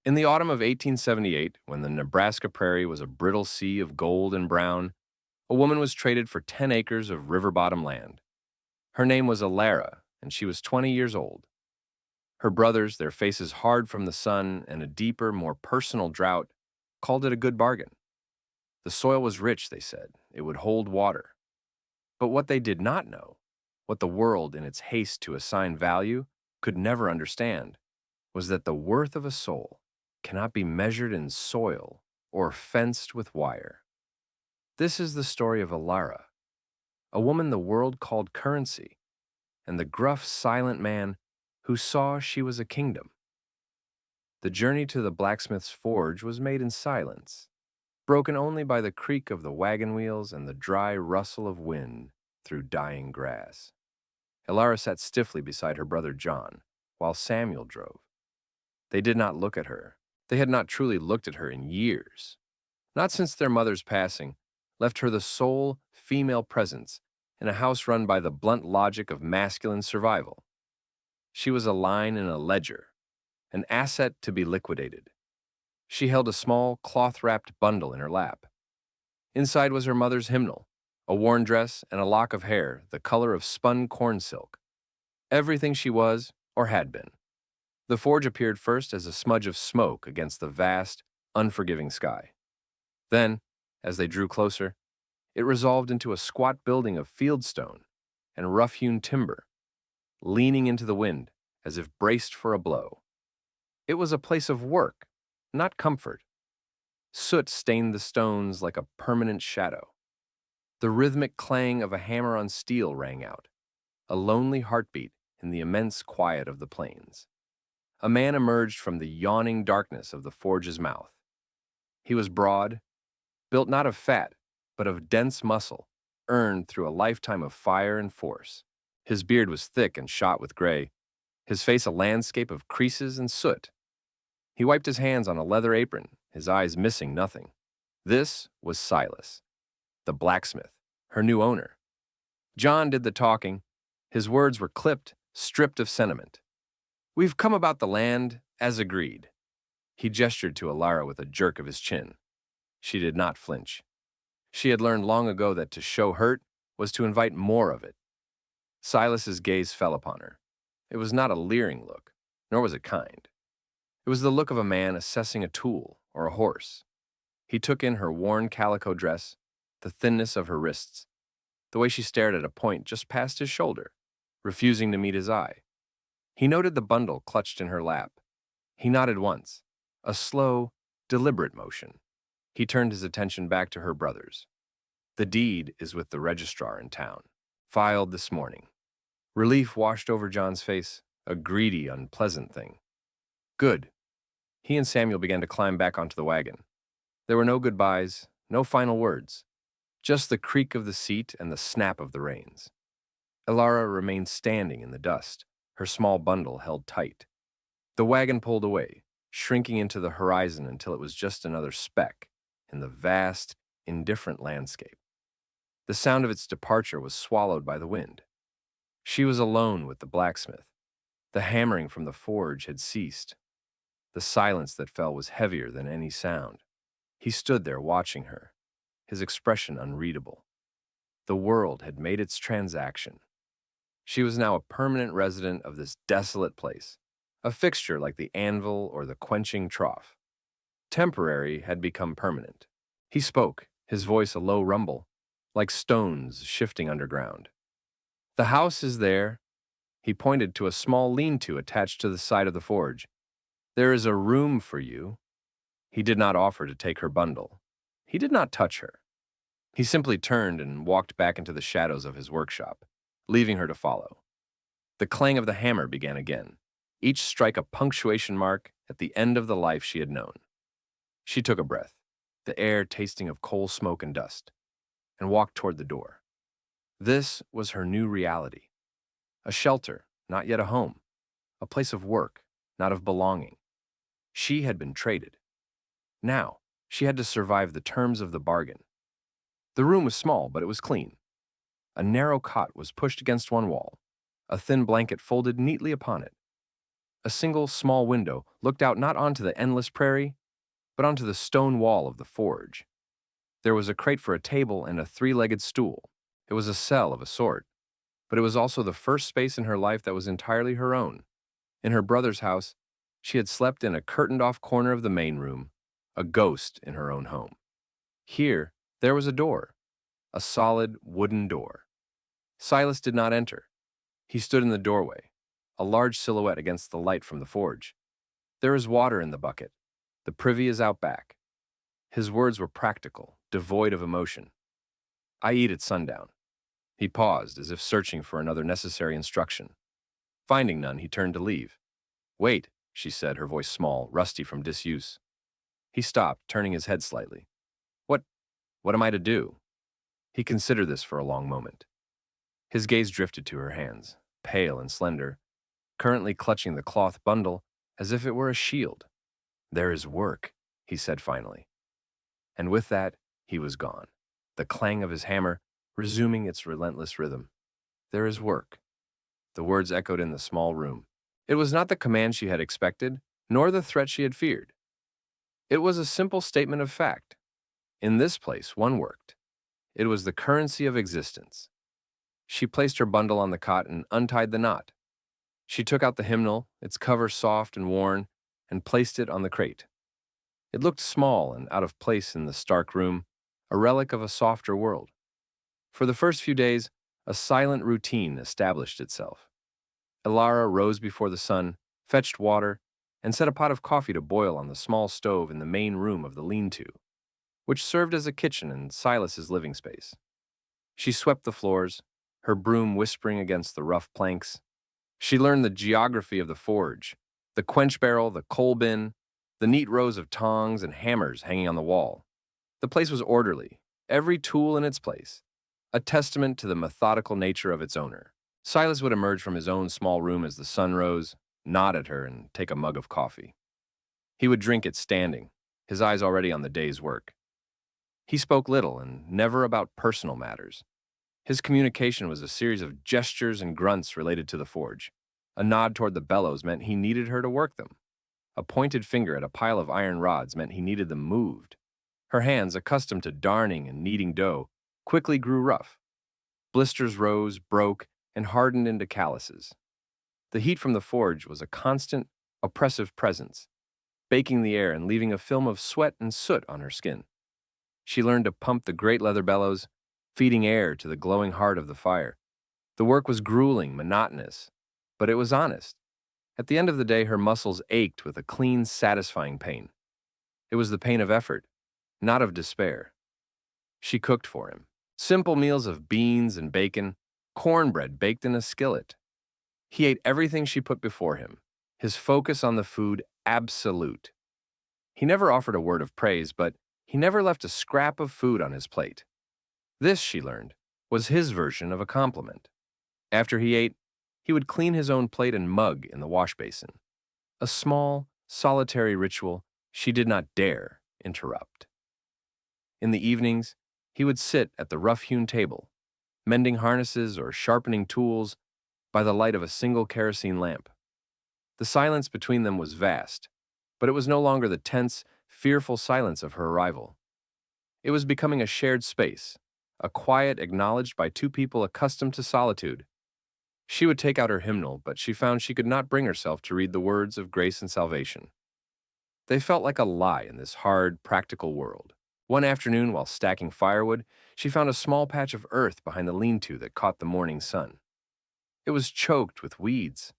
In the autumn of 1878, when the Nebraska prairie was a brittle sea of gold and brown, a woman was traded for 10 acres of river bottom land. Her name was Alara, and she was 20 years old. Her brothers, their faces hard from the sun and a deeper, more personal drought, called it a good bargain. The soil was rich, they said. It would hold water. But what they did not know, what the world, in its haste to assign value, could never understand, was that the worth of a soul cannot be measured in soil or fenced with wire. This is the story of Alara, a woman the world called currency, and the gruff, silent man who saw she was a kingdom. The journey to the blacksmith's forge was made in silence, broken only by the creak of the wagon wheels and the dry rustle of wind through dying grass. Alara sat stiffly beside her brother John, while Samuel drove. They did not look at her. They had not truly looked at her in years. Not since their mother's passing left her the sole female presence in a house run by the blunt logic of masculine survival. She was a line in a ledger, an asset to be liquidated. She held a small, cloth-wrapped bundle in her lap. Inside was her mother's hymnal, a worn dress, and a lock of hair the color of spun corn silk. Everything she was, or had been. The forge appeared first as a smudge of smoke against the vast, unforgiving sky. Then, as they drew closer, it resolved into a squat building of fieldstone and rough-hewn timber, leaning into the wind as if braced for a blow. It was a place of work, not comfort. Soot stained the stones like a permanent shadow. The rhythmic clang of a hammer on steel rang out, a lonely heartbeat in the immense quiet of the plains. A man emerged from the yawning darkness of the forge's mouth. He was broad, built not of fat, but of dense muscle, earned through a lifetime of fire and force. His beard was thick and shot with gray, his face a landscape of creases and soot. He wiped his hands on a leather apron, his eyes missing nothing. This was Silas, the blacksmith, her new owner. John did the talking. His words were clipped, stripped of sentiment. "We've come about the land, as agreed." He gestured to Alara with a jerk of his chin. She did not flinch. She had learned long ago that to show hurt was to invite more of it. Silas's gaze fell upon her. It was not a leering look, nor was it kind. It was the look of a man assessing a tool or a horse. He took in her worn calico dress, the thinness of her wrists, the way she stared at a point just past his shoulder, refusing to meet his eye. He noted the bundle clutched in her lap. He nodded once, a slow, deliberate motion. He turned his attention back to her brothers. "The deed is with the registrar in town. Filed this morning." Relief washed over John's face, a greedy, unpleasant thing. "Good." He and Samuel began to climb back onto the wagon. There were no goodbyes, no final words, just the creak of the seat and the snap of the reins. Alara remained standing in the dust, her small bundle held tight. The wagon pulled away, shrinking into the horizon until it was just another speck in the vast, indifferent landscape. The sound of its departure was swallowed by the wind. She was alone with the blacksmith. The hammering from the forge had ceased. The silence that fell was heavier than any sound. He stood there watching her, his expression unreadable. The world had made its transaction. She was now a permanent resident of this desolate place, a fixture like the anvil or the quenching trough. Temporary had become permanent. He spoke, his voice a low rumble, like stones shifting underground. "The house is there." He pointed to a small lean-to attached to the side of the forge. "There is a room for you." He did not offer to take her bundle. He did not touch her. He simply turned and walked back into the shadows of his workshop, leaving her to follow. The clang of the hammer began again, each strike a punctuation mark at the end of the life she had known. She took a breath, the air tasting of coal smoke and dust, and walked toward the door. This was her new reality. A shelter, not yet a home. A place of work, not of belonging. She had been traded. Now, she had to survive the terms of the bargain. The room was small, but it was clean. A narrow cot was pushed against one wall, a thin blanket folded neatly upon it. A single small window looked out not onto the endless prairie, but onto the stone wall of the forge. There was a crate for a table and a three-legged stool. It was a cell of a sort, but it was also the first space in her life that was entirely her own. In her brother's house, she had slept in a curtained-off corner of the main room, a ghost in her own home. Here, there was a door, a solid wooden door. Silas did not enter. He stood in the doorway, a large silhouette against the light from the forge. There is water in the bucket. The privy is out back. His words were practical, devoid of emotion. I eat at sundown. He paused, as if searching for another necessary instruction. Finding none, he turned to leave. Wait, she said, her voice small, rusty from disuse. He stopped, turning his head slightly. What am I to do? He considered this for a long moment. His gaze drifted to her hands, pale and slender, currently clutching the cloth bundle as if it were a shield. There is work, he said finally. And with that, he was gone, the clang of his hammer resuming its relentless rhythm. There is work. The words echoed in the small room. It was not the command she had expected, nor the threat she had feared. It was a simple statement of fact. In this place, one worked. It was the currency of existence. She placed her bundle on the cot and untied the knot. She took out the hymnal, its cover soft and worn, and placed it on the crate. It looked small and out of place in the stark room, a relic of a softer world. For the first few days, a silent routine established itself. Elara rose before the sun, fetched water, and set a pot of coffee to boil on the small stove in the main room of the lean-to, which served as a kitchen and Silas's living space. She swept the floors, her broom whispering against the rough planks. She learned the geography of the forge, the quench barrel, the coal bin, the neat rows of tongs and hammers hanging on the wall. The place was orderly, every tool in its place, a testament to the methodical nature of its owner. Silas would emerge from his own small room as the sun rose, nod at her, and take a mug of coffee. He would drink it standing, his eyes already on the day's work. He spoke little and never about personal matters. His communication was a series of gestures and grunts related to the forge. A nod toward the bellows meant he needed her to work them. A pointed finger at a pile of iron rods meant he needed them moved. Her hands, accustomed to darning and kneading dough, quickly grew rough. Blisters rose, broke, and hardened into calluses. The heat from the forge was a constant, oppressive presence, baking the air and leaving a film of sweat and soot on her skin. She learned to pump the great leather bellows, feeding air to the glowing heart of the fire. The work was grueling, monotonous, but it was honest. At the end of the day, her muscles ached with a clean, satisfying pain. It was the pain of effort, not of despair. She cooked for him. Simple meals of beans and bacon, cornbread baked in a skillet. He ate everything she put before him, his focus on the food absolute. He never offered a word of praise, but he never left a scrap of food on his plate. This, she learned, was his version of a compliment. After he ate, he would clean his own plate and mug in the wash basin. A small, solitary ritual she did not dare interrupt. In the evenings, he would sit at the rough-hewn table, mending harnesses or sharpening tools by the light of a single kerosene lamp. The silence between them was vast, but it was no longer the tense, fearful silence of her arrival. It was becoming a shared space, a quiet acknowledged by two people accustomed to solitude. She would take out her hymnal, but she found she could not bring herself to read the words of grace and salvation. They felt like a lie in this hard, practical world. One afternoon, while stacking firewood, she found a small patch of earth behind the lean-to that caught the morning sun. It was choked with weeds,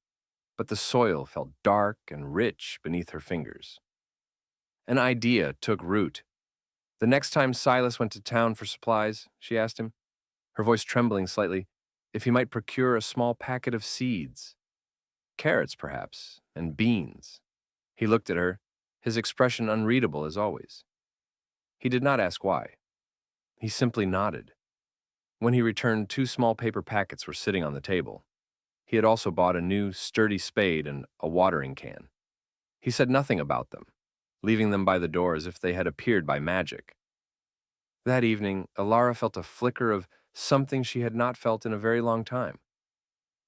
but the soil felt dark and rich beneath her fingers. An idea took root. The next time Silas went to town for supplies, she asked him, her voice trembling slightly, if he might procure a small packet of seeds. Carrots, perhaps, and beans. He looked at her, his expression unreadable as always. He did not ask why. He simply nodded. When he returned, 2 small paper packets were sitting on the table. He had also bought a new, sturdy spade and a watering can. He said nothing about them, leaving them by the door as if they had appeared by magic. That evening, Elara felt a flicker of something she had not felt in a very long time.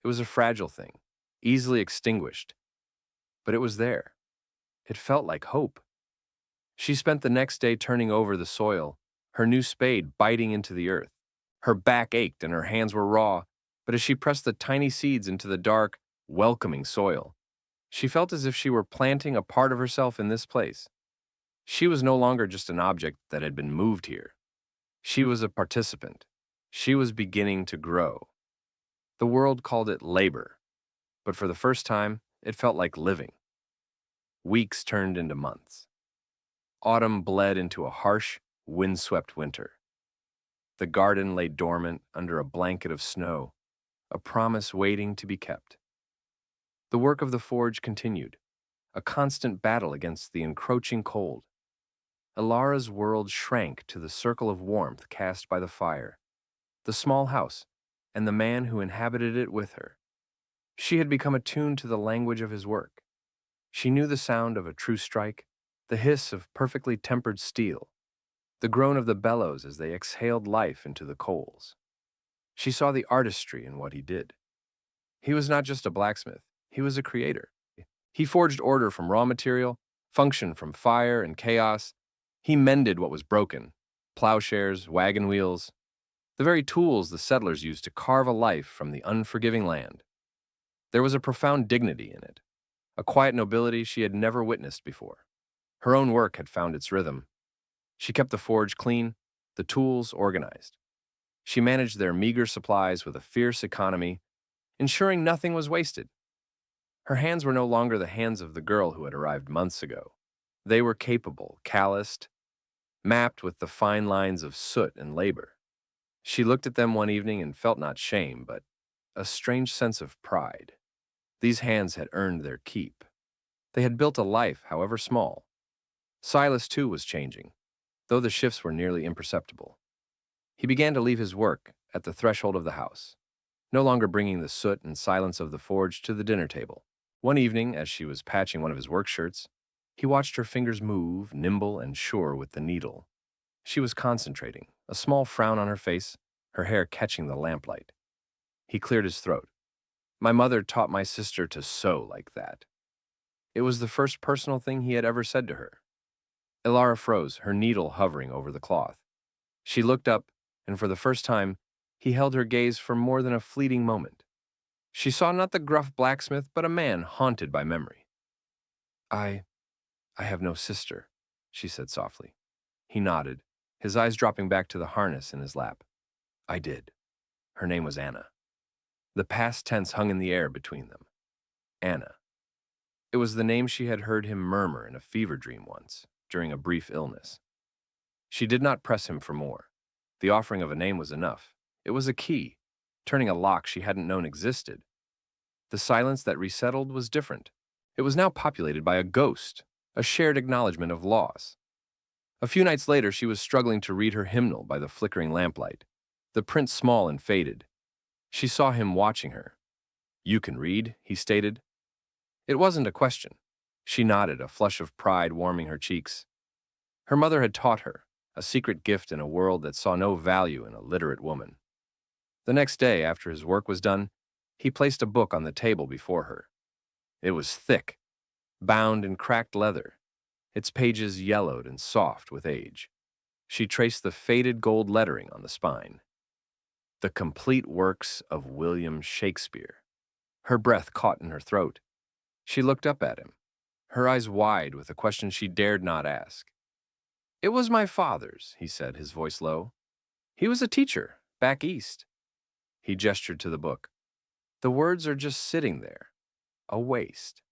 It was a fragile thing, easily extinguished, but it was there. It felt like hope. She spent the next day turning over the soil, her new spade biting into the earth. Her back ached and her hands were raw, but as she pressed the tiny seeds into the dark, welcoming soil, she felt as if she were planting a part of herself in this place. She was no longer just an object that had been moved here. She was a participant. She was beginning to grow. The world called it labor, but for the first time, it felt like living. Weeks turned into months. Autumn bled into a harsh, windswept winter. The garden lay dormant under a blanket of snow, a promise waiting to be kept. The work of the forge continued, a constant battle against the encroaching cold. Ilara's world shrank to the circle of warmth cast by the fire, the small house, and the man who inhabited it with her. She had become attuned to the language of his work. She knew the sound of a true strike, the hiss of perfectly tempered steel, the groan of the bellows as they exhaled life into the coals. She saw the artistry in what he did. He was not just a blacksmith, he was a creator. He forged order from raw material, function from fire and chaos. He mended what was broken, plowshares, wagon wheels, the very tools the settlers used to carve a life from the unforgiving land. There was a profound dignity in it, a quiet nobility she had never witnessed before. Her own work had found its rhythm. She kept the forge clean, the tools organized. She managed their meager supplies with a fierce economy, ensuring nothing was wasted. Her hands were no longer the hands of the girl who had arrived months ago. They were capable, calloused, mapped with the fine lines of soot and labor. She looked at them one evening and felt not shame, but a strange sense of pride. These hands had earned their keep. They had built a life, however small. Silas, too, was changing, though the shifts were nearly imperceptible. He began to leave his work at the threshold of the house, no longer bringing the soot and silence of the forge to the dinner table. One evening, as she was patching one of his work shirts, he watched her fingers move, nimble and sure with the needle. She was concentrating, a small frown on her face, her hair catching the lamplight. He cleared his throat. My mother taught my sister to sew like that. It was the first personal thing he had ever said to her. Ilara froze, her needle hovering over the cloth. She looked up, and for the first time, he held her gaze for more than a fleeting moment. She saw not the gruff blacksmith, but a man haunted by memory. I have no sister, she said softly. He nodded, his eyes dropping back to the harness in his lap. I did. Her name was Anna. The past tense hung in the air between them. Anna. It was the name she had heard him murmur in a fever dream once, during a brief illness. She did not press him for more. The offering of a name was enough. It was a key, turning a lock she hadn't known existed. The silence that resettled was different. It was now populated by a ghost, a shared acknowledgement of loss. A few nights later, she was struggling to read her hymnal by the flickering lamplight, the print small and faded. She saw him watching her. You can read, he stated. It wasn't a question. She nodded, a flush of pride warming her cheeks. Her mother had taught her, a secret gift in a world that saw no value in a literate woman. The next day, after his work was done, he placed a book on the table before her. It was thick, bound in cracked leather, its pages yellowed and soft with age. She traced the faded gold lettering on the spine. The complete works of William Shakespeare. Her breath caught in her throat. She looked up at him, her eyes wide with a question she dared not ask. It was my father's, he said, his voice low. He was a teacher, back east. He gestured to the book. The words are just sitting there, a waste.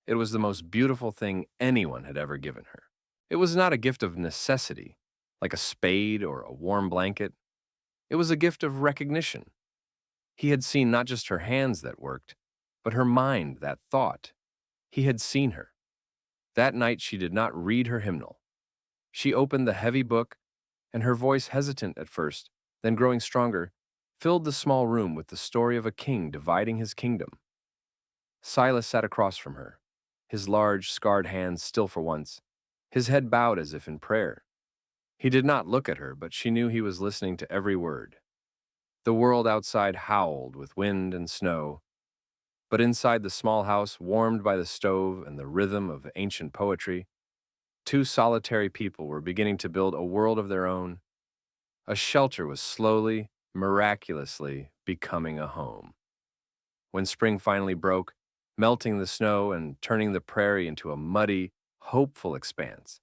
It was the most beautiful thing anyone had ever given her. It was not a gift of necessity, like a spade or a warm blanket. It was a gift of recognition. He had seen not just her hands that worked, but her mind that thought. He had seen her. That night she did not read her hymnal. She opened the heavy book, and her voice, hesitant at first, then growing stronger, filled the small room with the story of a king dividing his kingdom. Silas sat across from her, his large, scarred hands still for once, his head bowed as if in prayer. He did not look at her, but she knew he was listening to every word. The world outside howled with wind and snow. But inside the small house, warmed by the stove and the rhythm of ancient poetry, two solitary people were beginning to build a world of their own. A shelter was slowly, miraculously becoming a home. When spring finally broke, melting the snow and turning the prairie into a muddy, hopeful expanse,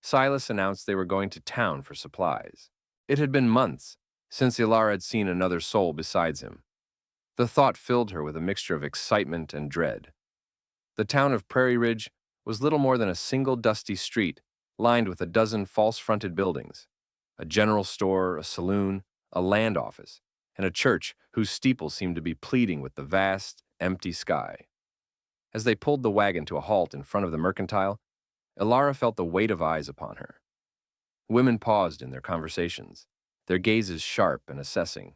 Silas announced they were going to town for supplies. It had been months since Ilara had seen another soul besides him. The thought filled her with a mixture of excitement and dread. The town of Prairie Ridge was little more than a single dusty street lined with a dozen false-fronted buildings, a general store, a saloon, a land office, and a church whose steeple seemed to be pleading with the vast, empty sky. As they pulled the wagon to a halt in front of the mercantile, Ilara felt the weight of eyes upon her. Women paused in their conversations, their gazes sharp and assessing.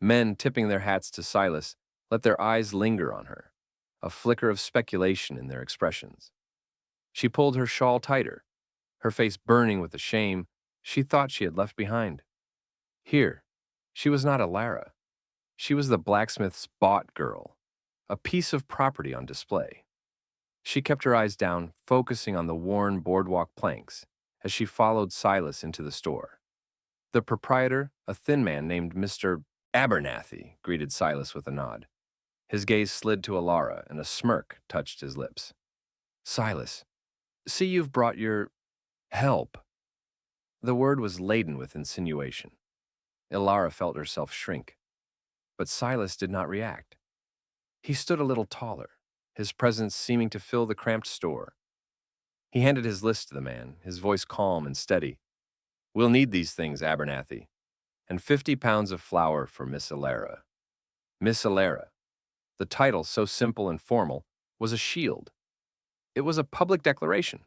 Men, tipping their hats to Silas, let their eyes linger on her, a flicker of speculation in their expressions. She pulled her shawl tighter, her face burning with the shame she thought she had left behind. Here, she was not Ilara. She was the blacksmith's bought girl, a piece of property on display. She kept her eyes down, focusing on the worn boardwalk planks as she followed Silas into the store. The proprietor, a thin man named Mr. Abernathy, greeted Silas with a nod. His gaze slid to Ilara, and a smirk touched his lips. Silas, see you've brought your help. The word was laden with insinuation. Ilara felt herself shrink, but Silas did not react. He stood a little taller, his presence seeming to fill the cramped store. He handed his list to the man, his voice calm and steady. We'll need these things, Abernathy, and 50 pounds of flour for Miss Ilara. Miss Ilara. The title, so simple and formal, was a shield. It was a public declaration.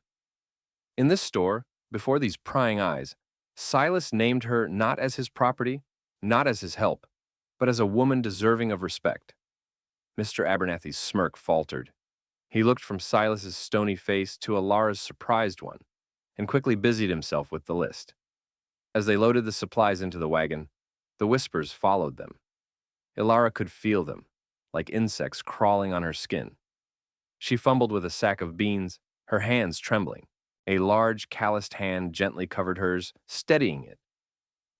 In this store, before these prying eyes, Silas named her not as his property, not as his help, but as a woman deserving of respect. Mr. Abernathy's smirk faltered. He looked from Silas's stony face to Ilara's surprised one, and quickly busied himself with the list. As they loaded the supplies into the wagon, the whispers followed them. Ilara could feel them, like insects crawling on her skin. She fumbled with a sack of beans, her hands trembling. A large, calloused hand gently covered hers, steadying it.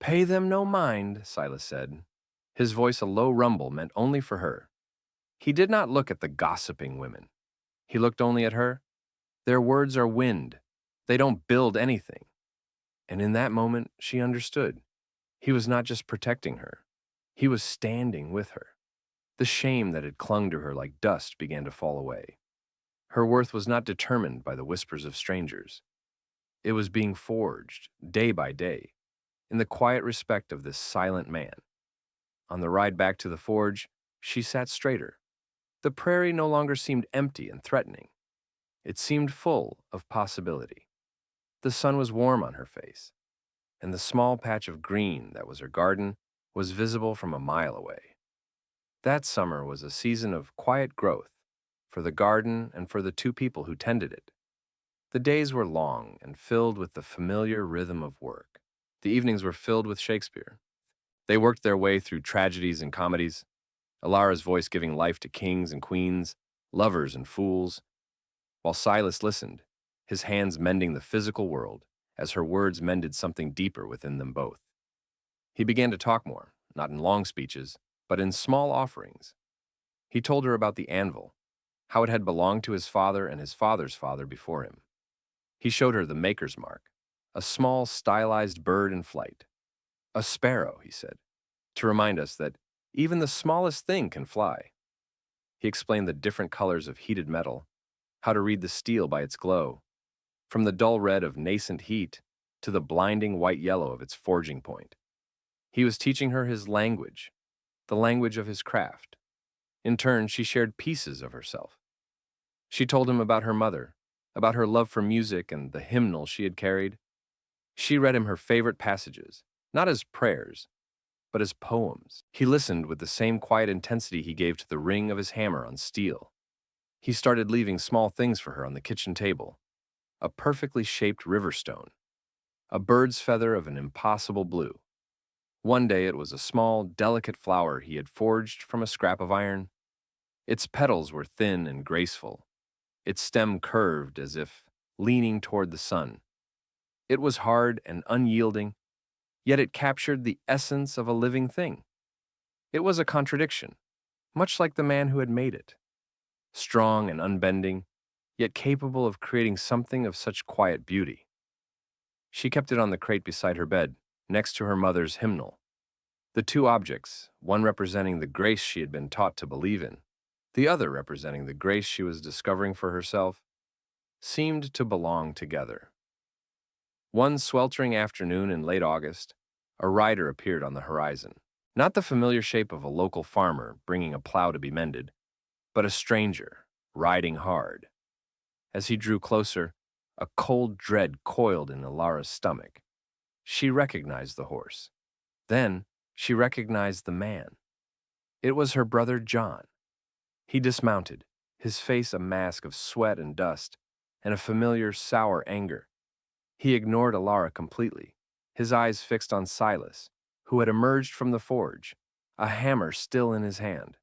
Pay them no mind, Silas said. His voice a low rumble meant only for her. He did not look at the gossiping women. He looked only at her. Their words are wind. They don't build anything. And in that moment, she understood. He was not just protecting her. He was standing with her. The shame that had clung to her like dust began to fall away. Her worth was not determined by the whispers of strangers. It was being forged, day by day, in the quiet respect of this silent man. On the ride back to the forge, she sat straighter. The prairie no longer seemed empty and threatening. It seemed full of possibility. The sun was warm on her face, and the small patch of green that was her garden was visible from a mile away. That summer was a season of quiet growth for the garden and for the two people who tended it. The days were long and filled with the familiar rhythm of work. The evenings were filled with Shakespeare. They worked their way through tragedies and comedies, Ilara's voice giving life to kings and queens, lovers and fools, while Silas listened, his hands mending the physical world as her words mended something deeper within them both. He began to talk more, not in long speeches, but in small offerings. He told her about the anvil, how it had belonged to his father and his father's father before him. He showed her the maker's mark, a small stylized bird in flight. A sparrow, he said, to remind us that even the smallest thing can fly. He explained the different colors of heated metal, how to read the steel by its glow, from the dull red of nascent heat to the blinding white yellow of its forging point. He was teaching her his language, the language of his craft. In turn, she shared pieces of herself. She told him about her mother, about her love for music and the hymnal she had carried. She read him her favorite passages, not as prayers, but as poems. He listened with the same quiet intensity he gave to the ring of his hammer on steel. He started leaving small things for her on the kitchen table. A perfectly shaped river stone, a bird's feather of an impossible blue. One day it was a small, delicate flower he had forged from a scrap of iron. Its petals were thin and graceful, its stem curved as if leaning toward the sun. It was hard and unyielding, yet it captured the essence of a living thing. It was a contradiction, much like the man who had made it, strong and unbending, yet capable of creating something of such quiet beauty. She kept it on the crate beside her bed, next to her mother's hymnal. The two objects, one representing the grace she had been taught to believe in, the other representing the grace she was discovering for herself, seemed to belong together. One sweltering afternoon in late August, a rider appeared on the horizon. Not the familiar shape of a local farmer bringing a plow to be mended, but a stranger, riding hard. As he drew closer, a cold dread coiled in Ilara's stomach. She recognized the horse. Then she recognized the man. It was her brother John. He dismounted, his face a mask of sweat and dust, and a familiar sour anger. He ignored Ilara completely, his eyes fixed on Silas, who had emerged from the forge, a hammer still in his hand.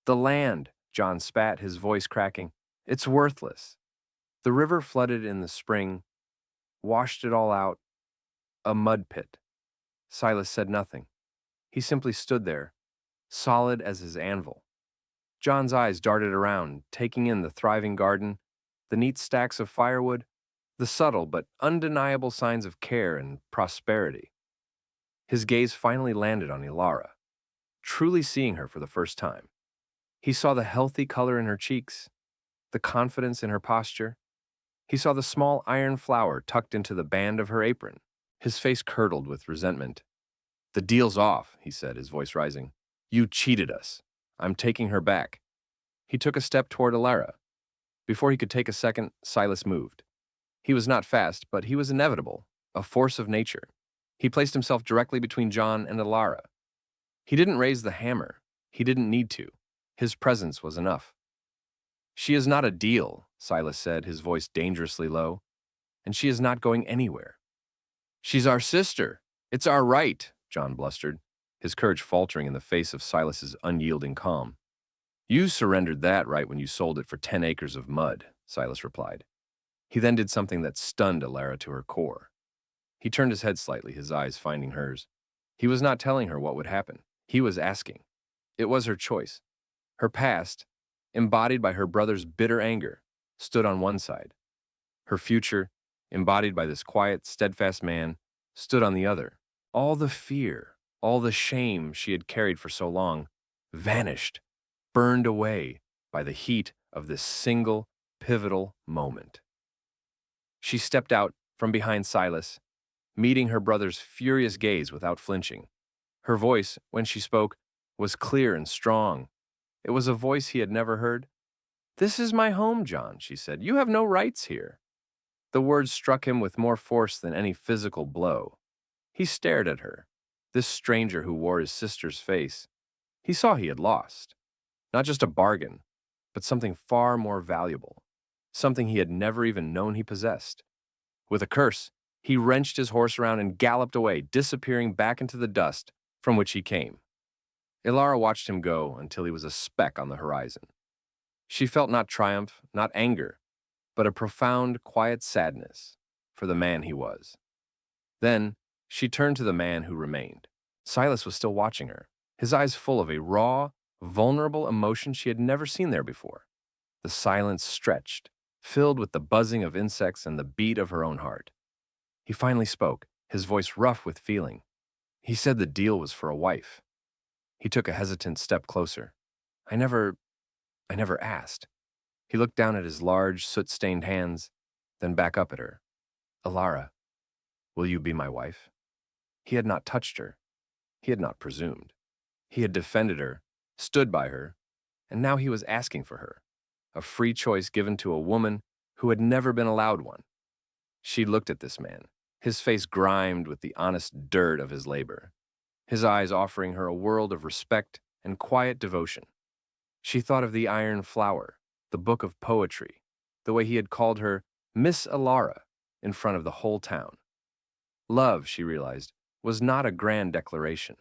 "The land," John spat, his voice cracking. "It's worthless. The river flooded in the spring, washed it all out, a mud pit." Silas said nothing. He simply stood there, solid as his anvil. John's eyes darted around, taking in the thriving garden, the neat stacks of firewood, the subtle but undeniable signs of care and prosperity. His gaze finally landed on Ilara, truly seeing her for the first time. He saw the healthy color in her cheeks, the confidence in her posture. He saw the small iron flower tucked into the band of her apron. His face curdled with resentment. "The deal's off," he said, his voice rising. "You cheated us. I'm taking her back." He took a step toward Ilara. Before he could take a second, Silas moved. He was not fast, but he was inevitable, a force of nature. He placed himself directly between John and Ilara. He didn't raise the hammer. He didn't need to. His presence was enough. "She is not a deal," Silas said, his voice dangerously low, "and she is not going anywhere." "She's our sister. It's our right," John blustered, his courage faltering in the face of Silas's unyielding calm. "You surrendered that right when you sold it for 10 acres of mud," Silas replied. He then did something that stunned Ilara to her core. He turned his head slightly, his eyes finding hers. He was not telling her what would happen. He was asking. It was her choice. Her past, embodied by her brother's bitter anger, stood on one side. Her future, embodied by this quiet, steadfast man, stood on the other. All the fear, all the shame she had carried for so long, vanished, burned away by the heat of this single, pivotal moment. She stepped out from behind Silas, meeting her brother's furious gaze without flinching. Her voice, when she spoke, was clear and strong. It was a voice he had never heard. "This is my home, John," she said. "You have no rights here." The words struck him with more force than any physical blow. He stared at her, this stranger who wore his sister's face. He saw he had lost. Not just a bargain, but something far more valuable. Something he had never even known he possessed. With a curse, he wrenched his horse around and galloped away, disappearing back into the dust from which he came. Ilara watched him go until he was a speck on the horizon. She felt not triumph, not anger, but a profound, quiet sadness for the man he was. Then she turned to the man who remained. Silas was still watching her, his eyes full of a raw, vulnerable emotion she had never seen there before. The silence stretched, filled with the buzzing of insects and the beat of her own heart. He finally spoke, his voice rough with feeling. He said the deal was for a wife. He took a hesitant step closer. I never asked." He looked down at his large, soot-stained hands, then back up at her. "Ilara, will you be my wife?" He had not touched her. He had not presumed. He had defended her, stood by her, and now he was asking for her, a free choice given to a woman who had never been allowed one. She looked at this man, his face grimed with the honest dirt of his labor, his eyes offering her a world of respect and quiet devotion. She thought of the iron flower, the book of poetry, the way he had called her Miss Ilara in front of the whole town. Love, she realized, was not a grand declaration.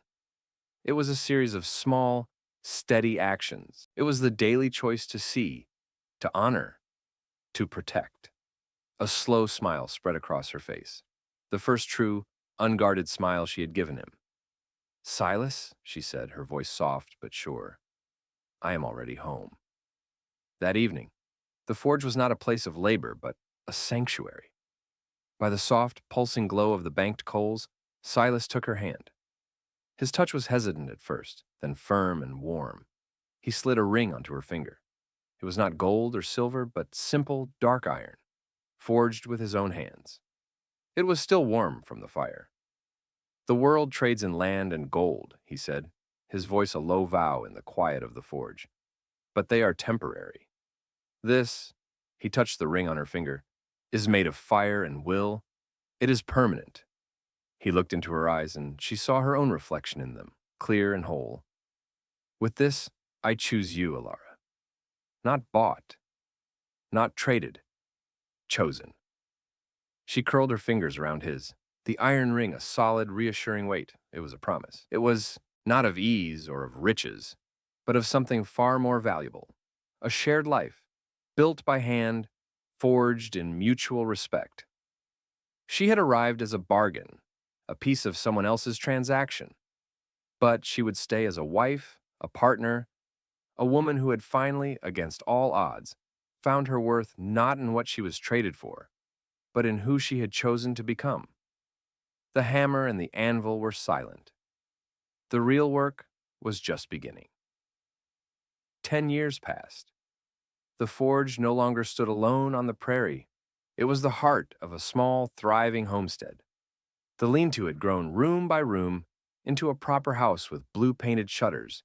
It was a series of small, steady actions. It was the daily choice to see, to honor, to protect. A slow smile spread across her face, the first true, unguarded smile she had given him. "Silas," she said, her voice soft but sure, "I am already home." That evening, the forge was not a place of labor, but a sanctuary. By the soft, pulsing glow of the banked coals, Silas took her hand. His touch was hesitant at first, then firm and warm. He slid a ring onto her finger. It was not gold or silver, but simple, dark iron, forged with his own hands. It was still warm from the fire. "The world trades in land and gold," he said, his voice a low vow in the quiet of the forge. "But they are temporary. This," he touched the ring on her finger, "is made of fire and will. It is permanent." He looked into her eyes, and she saw her own reflection in them, clear and whole. "With this, I choose you, Alara. Not bought, not traded, chosen." She curled her fingers around his, the iron ring a solid, reassuring weight. It was a promise. It was not of ease or of riches, but of something far more valuable, a shared life, built by hand, forged in mutual respect. She had arrived as a bargain, a piece of someone else's transaction, but she would stay as a wife, a partner, a woman who had finally, against all odds, found her worth not in what she was traded for, but in who she had chosen to become. The hammer and the anvil were silent. The real work was just beginning. 10 years passed. The forge no longer stood alone on the prairie. It was the heart of a small, thriving homestead. The lean-to had grown room by room into a proper house with blue-painted shutters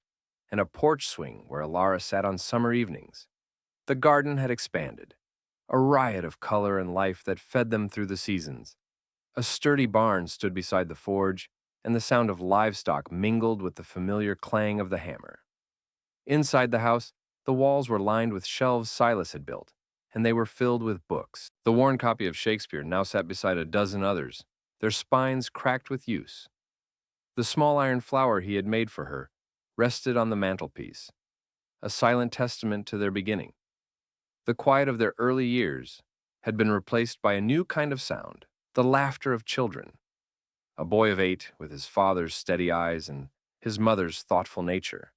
and a porch swing where Alara sat on summer evenings. The garden had expanded, a riot of color and life that fed them through the seasons. A sturdy barn stood beside the forge, and the sound of livestock mingled with the familiar clang of the hammer. Inside the house, the walls were lined with shelves Silas had built, and they were filled with books. The worn copy of Shakespeare now sat beside a dozen others, their spines cracked with use. The small iron flower he had made for her rested on the mantelpiece, a silent testament to their beginning. The quiet of their early years had been replaced by a new kind of sound, the laughter of children. A boy of 8 with his father's steady eyes and his mother's thoughtful nature,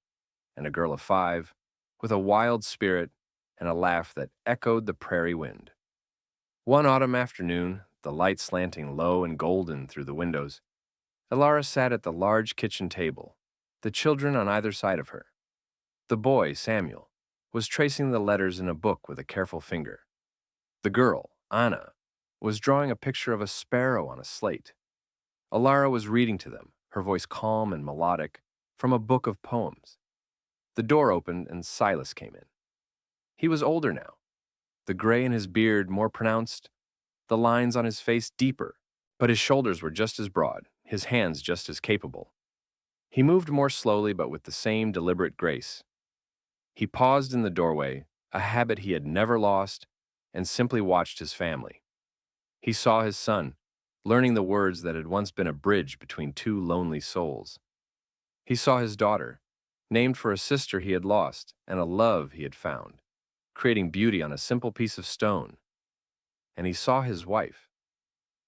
and a girl of 5 with a wild spirit and a laugh that echoed the prairie wind. One autumn afternoon, the light slanting low and golden through the windows, Alara sat at the large kitchen table, the children on either side of her. The boy, Samuel, was tracing the letters in a book with a careful finger. The girl, Anna, was drawing a picture of a sparrow on a slate. Alara was reading to them, her voice calm and melodic, from a book of poems. The door opened and Silas came in. He was older now, the gray in his beard more pronounced, the lines on his face deeper, but his shoulders were just as broad, his hands just as capable. He moved more slowly but with the same deliberate grace. He paused in the doorway, a habit he had never lost, and simply watched his family. He saw his son, learning the words that had once been a bridge between two lonely souls. He saw his daughter, named for a sister he had lost and a love he had found, creating beauty on a simple piece of stone. And he saw his wife.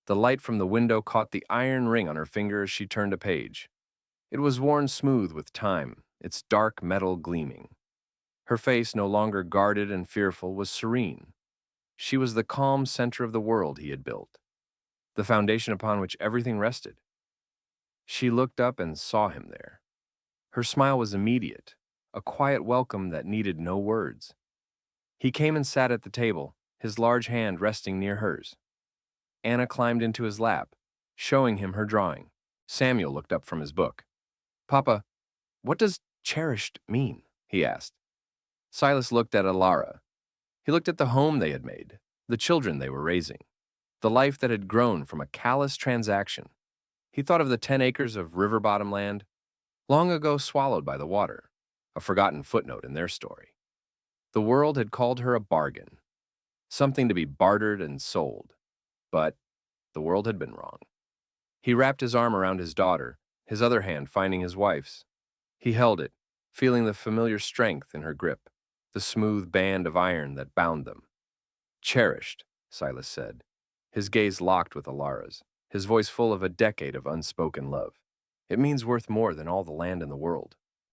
The light from the window caught the iron ring on her finger as she turned a page. It was worn smooth with time, its dark metal gleaming. Her face, no longer guarded and fearful, was serene. She was the calm center of the world he had built, the foundation upon which everything rested. She looked up and saw him there. Her smile was immediate, a quiet welcome that needed no words. He came and sat at the table, his large hand resting near hers. Anna climbed into his lap, showing him her drawing. Samuel looked up from his book. "Papa, what does cherished mean?" he asked. Silas looked at Alara. He looked at the home they had made, the children they were raising, the life that had grown from a callous transaction. He thought of the 10 acres of river-bottom land, long ago swallowed by the water, a forgotten footnote in their story. The world had called her a bargain, something to be bartered and sold. But the world had been wrong. He wrapped his arm around his daughter, his other hand finding his wife's. He held it, feeling the familiar strength in her grip, the smooth band of iron that bound them. Cherished, Silas said, his gaze locked with Alara's, his voice full of a decade of unspoken love. It means worth more than all the land in the world.